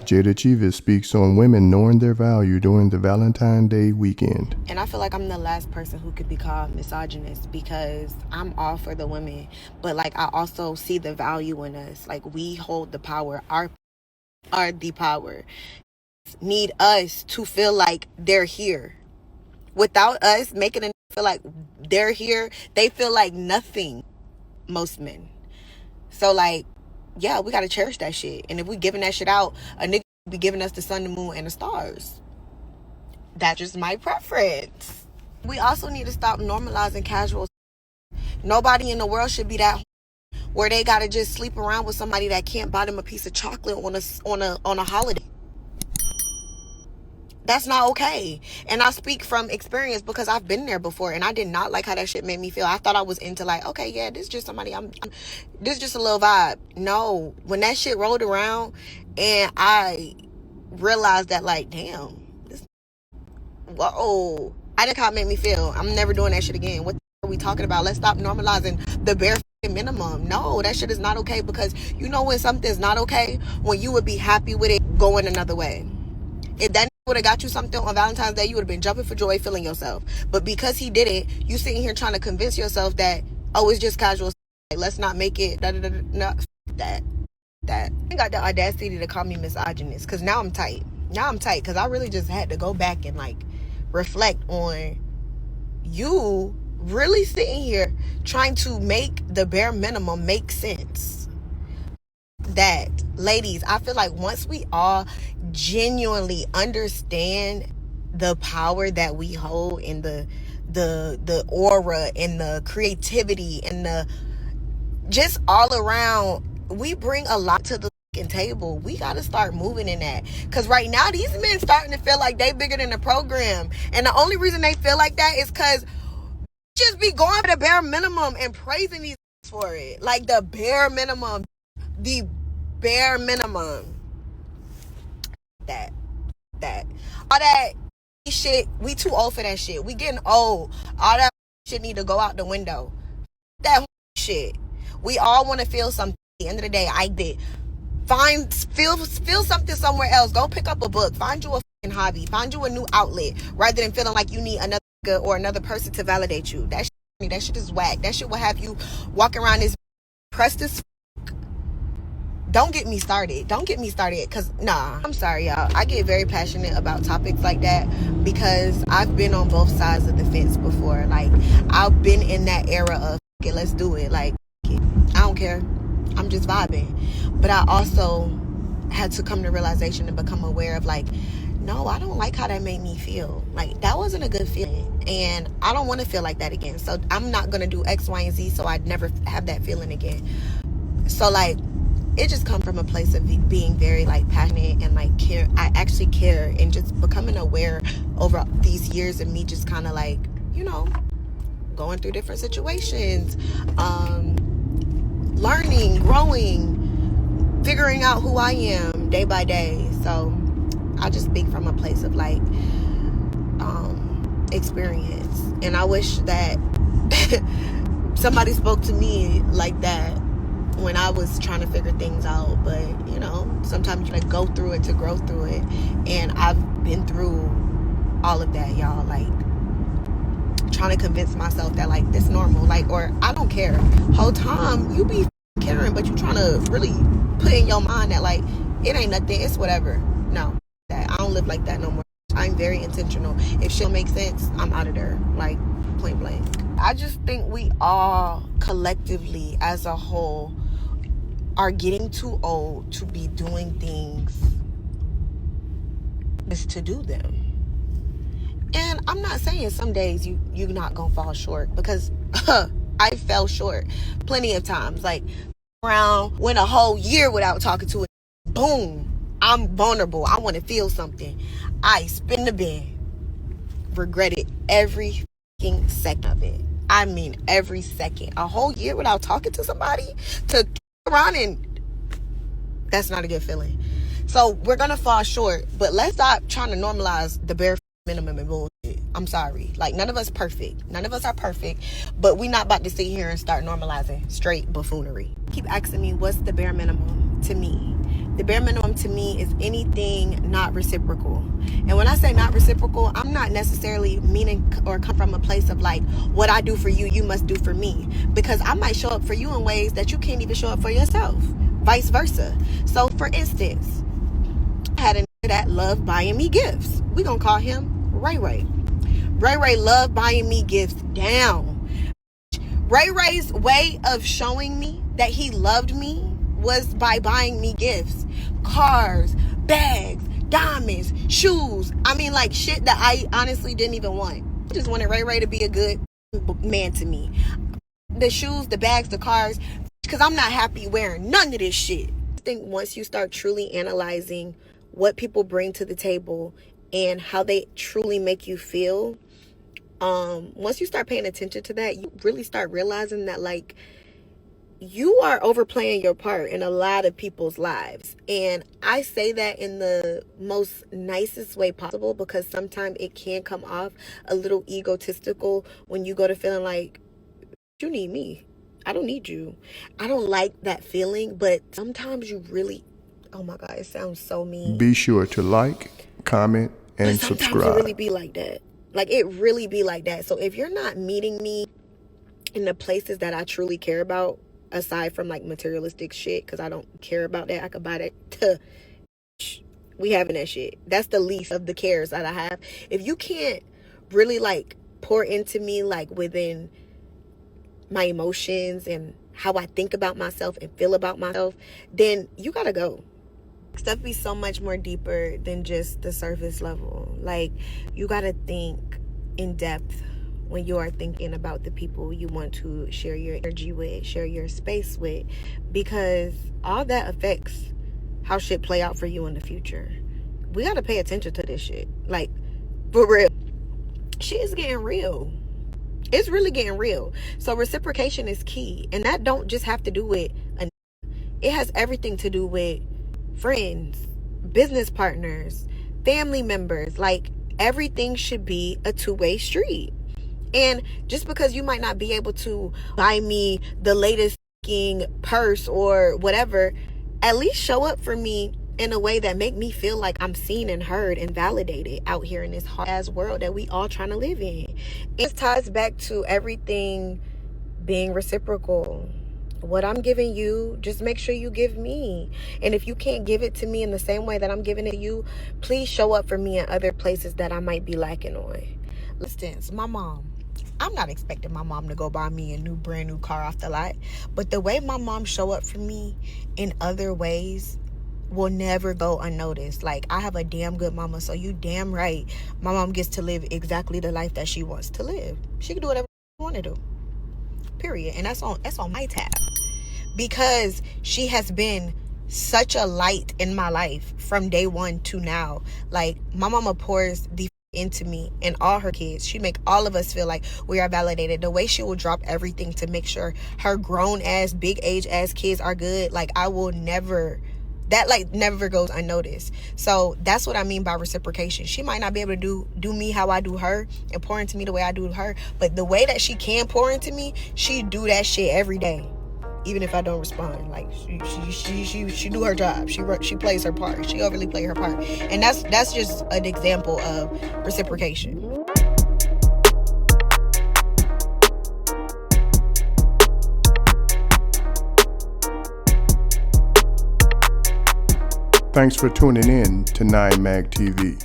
Jayda Cheaves speaks on women knowing their value during the Valentine's Day weekend. And I feel like I'm the last person who could be called misogynist because I'm all for the women. But, like, I also see the value in us. Like, we hold the power. Our are the power. Need us to feel like they're here. Without us making them feel like they're here, they feel like nothing. Most men. So, like, yeah, we gotta cherish that shit. And if we giving that shit out, a nigga be giving us the sun, the moon, and the stars. That's just my preference. We also need to stop normalizing casual. Nobody in the world should be that where they gotta just sleep around with somebody that can't buy them a piece of chocolate on a holiday. That's not okay. And I speak from experience because I've been there before and I did not like how that shit made me feel. I thought I was into, like, okay, yeah, this is just somebody, this is just a little vibe. No, when that shit rolled around and I realized that, like, damn, whoa, I didn't know how it made me feel. I'm never doing that shit again. What are we talking about? Let's stop normalizing the bare minimum. No, that shit is not okay, because you know when something's not okay? When you would be happy with it going another way. If that would have got you something on Valentine's Day, you would have been jumping for joy, feeling yourself. But because he did it, you sitting here trying to convince yourself that, oh, it's just casual. Like, let's not make it. No, that. I got the audacity to call me misogynist, because now I'm tight. Because I really just had to go back and, like, reflect on you really sitting here trying to make the bare minimum make sense. That, ladies, I feel like once we all genuinely understand the power that we hold and the aura and the creativity and the just all around, we bring a lot to the table. We got to start moving in that, because right now these men starting to feel like they bigger than the program, and the only reason they feel like that is because just be going for the bare minimum and praising these for it. Like, the bare minimum. That all that shit, we too old for that shit. We getting old. All that shit need to go out the window. That shit. We all want to feel something. At the end of the day, I did. Feel something somewhere else. Go pick up a book. Find you a fucking hobby. Find you a new outlet, rather than feeling like you need another or another person to validate you. That shit is whack. That shit will have you walking around this pressed as. Don't get me started, because, nah, I'm sorry, y'all. I get very passionate about topics like that because I've been on both sides of the fence before. Like, I've been in that era of, okay, let's do it. Like, I don't care. I'm just vibing. But I also had to come to realization and become aware of, like, no, I don't like how that made me feel. Like, that wasn't a good feeling. And I don't want to feel like that again. So I'm not going to do X, Y, and Z so I'd never have that feeling again. So, like, it just come from a place of being very, like, passionate and, like, care. I actually care, and just becoming aware over these years of me just kind of, like, you know, going through different situations, learning, growing, figuring out who I am day by day. So I just speak from a place of, like, experience, and I wish that somebody spoke to me like that when I was trying to figure things out. But, you know, sometimes you, like, go through it to grow through it, and I've been through all of that, y'all. Like, trying to convince myself that, like, this normal, like, or I don't care. Whole time you be caring, but you trying to really put in your mind that, like, it ain't nothing, it's whatever. No, that I don't live like that no more. I'm very intentional. If shit don't make sense, I'm out of there, like, point blank. I just think we all collectively as a whole are getting too old to be doing things just to do them. And I'm not saying some days you're not gonna fall short, because I fell short plenty of times. Like, around went a whole year without talking to it. Boom, I'm vulnerable. I want to feel something. I spin the bin. Regretted every fucking second of it. I mean, every second. A whole year without talking to somebody, to around, and that's not a good feeling. So we're gonna fall short, but let's stop trying to normalize the bare minimum and bullshit. I'm sorry. Like, none of us perfect. None of us are perfect, but we not about to sit here and start normalizing straight buffoonery. Keep asking me, what's the bare minimum to me? The The bare minimum to me is anything not reciprocal. And when I say not reciprocal, I'm not necessarily meaning or come from a place of like, what I do for you, you must do for me. Because I might show up for you in ways that you can't even show up for yourself. Vice versa. So for instance, I had a nigga that loved buying me gifts. We gonna call him Ray Ray. Ray Ray loved buying me gifts down. Ray Ray's way of showing me that he loved me was by buying me gifts, cars, bags, diamonds, shoes. I mean, like shit that I honestly didn't even want. I just wanted Ray Ray to be a good man to me. The shoes, the bags, the cars, because I'm not happy wearing none of this shit. I think once you start truly analyzing what people bring to the table and how they truly make you feel, once you start paying attention to that, you really start realizing that like you are overplaying your part in a lot of people's lives. And I say that in the most nicest way possible, because sometimes it can come off a little egotistical when you go to feeling like you need me. I don't need you. I don't like that feeling, but sometimes you really, oh my God, it sounds so mean. Be sure to like, comment, and but sometimes subscribe. it really be like that. Like it really be like that. So if you're not meeting me in the places that I truly care about, aside from like materialistic shit, because I don't care about that. I could buy that. We having that shit. That's the least of the cares that I have. If you can't really like pour into me like within my emotions and how I think about myself and feel about myself, then you gotta go. Stuff be so much more deeper than just the surface level. Like you gotta think in depth when you are thinking about the people you want to share your energy with, share your space with, because all that affects how shit play out for you in the future. We gotta pay attention to this shit. Like, for real. Shit is getting real. It's really getting real. So reciprocation is key. And that don't just have to do with it has everything to do with friends, business partners, family members. Like everything should be a two-way street. And just because you might not be able to buy me the latest purse or whatever, at least show up for me in a way that make me feel like I'm seen and heard and validated out here in this hard ass world that we all trying to live in. It ties back to everything being reciprocal. What I'm giving you, just make sure you give me. And if you can't give it to me in the same way that I'm giving it to you, please show up for me in other places that I might be lacking on. For instance, my mom. I'm not expecting my mom to go buy me a brand new car off the lot. But the way my mom show up for me in other ways will never go unnoticed. Like, I have a damn good mama, so you damn right my mom gets to live exactly the life that she wants to live. She can do whatever she want to do. Period. And that's on my tab. Because she has been such a light in my life from day one to now. Like, my mama pours the into me and all her kids. She make all of us feel like we are validated. The way she will drop everything to make sure her grown ass, big age ass kids are good. Like, I will never, that like never goes unnoticed. So that's what I mean by reciprocation. She might not be able to do me how I do her and pour into me the way I do her, but the way that she can pour into me, she do that shit every day. Even if I don't respond, like she do her job. She plays her part. She overly play her part, and that's just an example of reciprocation. Thanks for tuning in to 9 Mag TV.